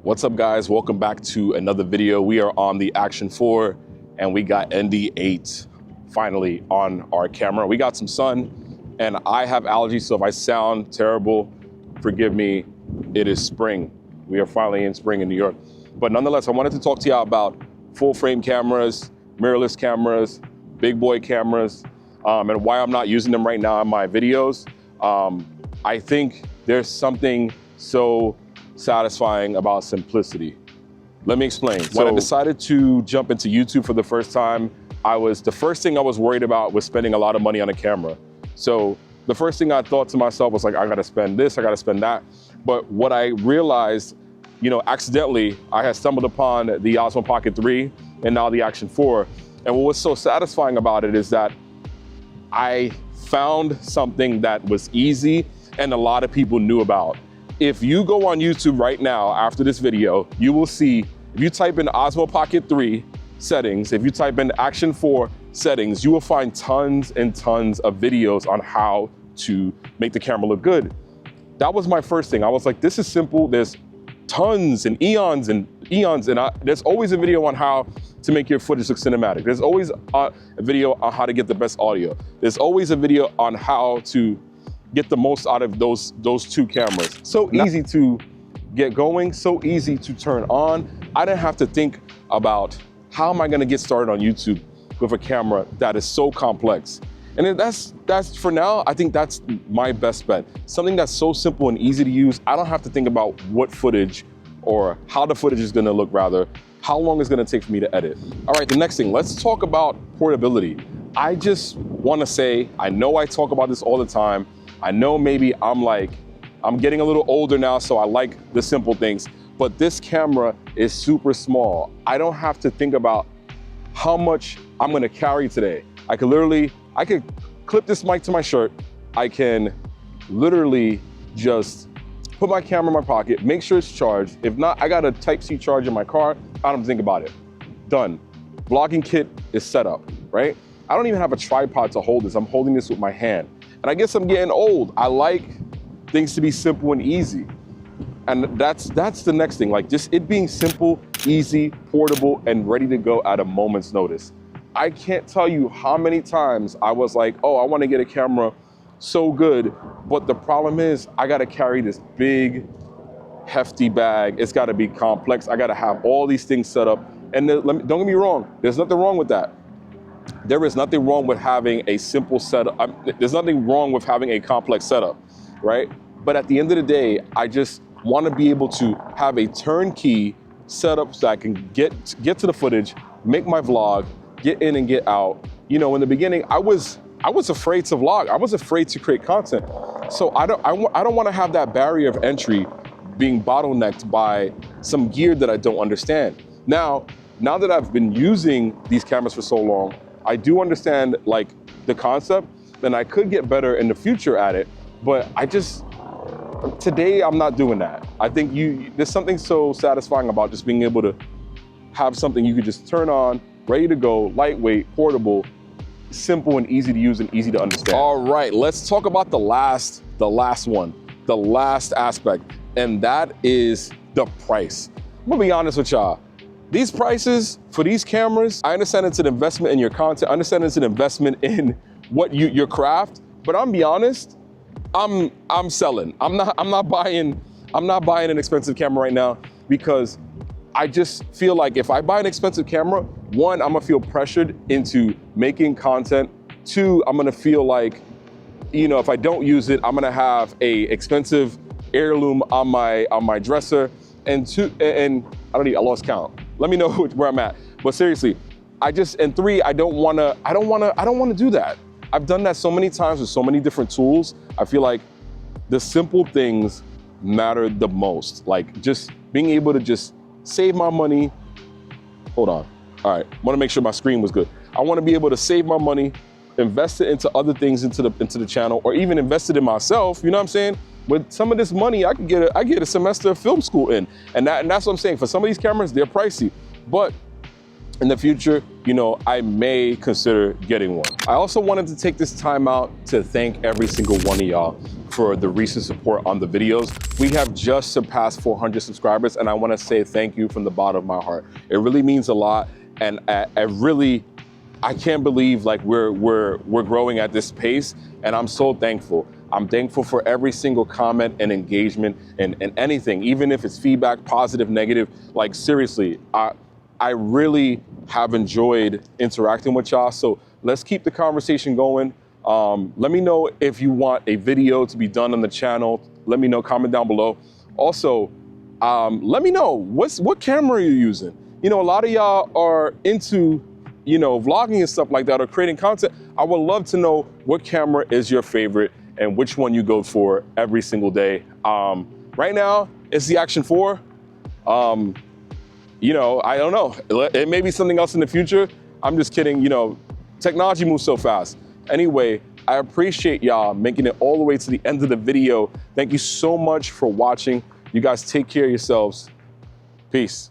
What's up, guys? Welcome back to another video. We are on the Action 4 and we got ND8 finally on our camera. We got some sun and I have allergies, so if I sound terrible, forgive me. It is spring. We are finally in spring in New York. But nonetheless, I wanted to talk to you about full frame cameras, mirrorless cameras, big boy cameras, and why I'm not using them right now in my videos. I think there's something so satisfying about simplicity. Let me explain. When I decided to jump into YouTube for the first time, the first thing I was worried about was spending a lot of money on a camera. So the first thing I thought to myself was like, I gotta spend this, I gotta spend that. But what I realized, accidentally, I had stumbled upon the Osmo Pocket 3 and now the Action 4. And what was so satisfying about it is that I found something that was easy and a lot of people knew about. If you go on YouTube right now after this video, you will see, if you type in Osmo Pocket 3 settings, if you type in Action 4 settings, you will find tons and tons of videos on how to make the camera look good. That was my first thing. I was like, this is simple. There's tons and eons and eons, and there's always a video on how to make your footage look cinematic. There's always a video on how to get the best audio. There's always a video on how to get the most out of those two cameras. So easy to get going, so easy to turn on. I didn't have to think about how am I gonna get started on YouTube with a camera that is so complex. And that's for now, I think that's my best bet. Something that's so simple and easy to use. I don't have to think about what footage or how the footage is gonna look, rather, how long it's gonna take for me to edit. All right, the next thing, let's talk about portability. I just wanna say, I know I talk about this all the time. I know maybe I'm getting a little older now, so I like the simple things, but this camera is super small. I don't have to think about how much I'm gonna carry today. I could clip this mic to my shirt. I can literally just put my camera in my pocket, make sure it's charged. If not, I got a Type-C charge in my car. I don't have to think about it. Done. Vlogging kit is set up, right? I don't even have a tripod to hold this. I'm holding this with my hand. And I guess I'm getting old. I like things to be simple and easy. And that's the next thing, like just it being simple, easy, portable, and ready to go at a moment's notice. I can't tell you how many times I was like, oh, I wanna get a camera so good, but the problem is I gotta carry this big, hefty bag. It's gotta be complex. I gotta have all these things set up. And don't get me wrong, there's nothing wrong with that. There is nothing wrong with having a simple setup. There's nothing wrong with having a complex setup, right? But at the end of the day, I just want to be able to have a turnkey setup so I can get to the footage, make my vlog, get in and get out. In the beginning, I was afraid to vlog. I was afraid to create content. So I don't want to have that barrier of entry being bottlenecked by some gear that I don't understand. Now that I've been using these cameras for so long, I do understand like the concept, and I could get better in the future at it, but today I'm not doing that. I think there's something so satisfying about just being able to have something you could just turn on, ready to go, lightweight, portable, simple and easy to use and easy to understand. All right, let's talk about the last one, the last aspect, and that is the price. I'm gonna be honest with y'all. These prices for these cameras, I understand it's an investment in your content. I understand it's an investment in your craft, but I'm be honest, I'm selling. I'm not buying an expensive camera right now because I just feel like if I buy an expensive camera, one, I'm gonna feel pressured into making content. Two, I'm gonna feel like, if I don't use it, I'm gonna have a expensive heirloom on my dresser. And I lost count. Let me know where I'm at. But seriously, and three, I don't wanna do that. I've done that so many times with so many different tools. I feel like the simple things matter the most. Like just being able to just save my money. Hold on. All right, wanna make sure my screen was good. I wanna be able to save my money, invest it into other things into the channel, or even invest it in myself, you know what I'm saying? With some of this money, I get a semester of film school in. And that's what I'm saying. For some of these cameras, they're pricey. But in the future, you know, I may consider getting one. I also wanted to take this time out to thank every single one of y'all for the recent support on the videos. We have just surpassed 400 subscribers, and I wanna say thank you from the bottom of my heart. It really means a lot, and I can't believe like we're growing at this pace, and I'm so thankful. I'm thankful for every single comment and engagement and anything, even if it's feedback, positive, negative. Like seriously, I really have enjoyed interacting with y'all. So let's keep the conversation going. Let me know if you want a video to be done on the channel. Let me know, comment down below. Also, let me know what camera you're using. You know, a lot of y'all are into, you know, vlogging and stuff like that, or creating content. I would love to know what camera is your favorite and which one you go for every single day. Right now, it's the Action 4. You know, I don't know. It may be something else in the future. I'm just kidding. You know, technology moves so fast. Anyway, I appreciate y'all making it all the way to the end of the video. Thank you so much for watching. You guys take care of yourselves. Peace.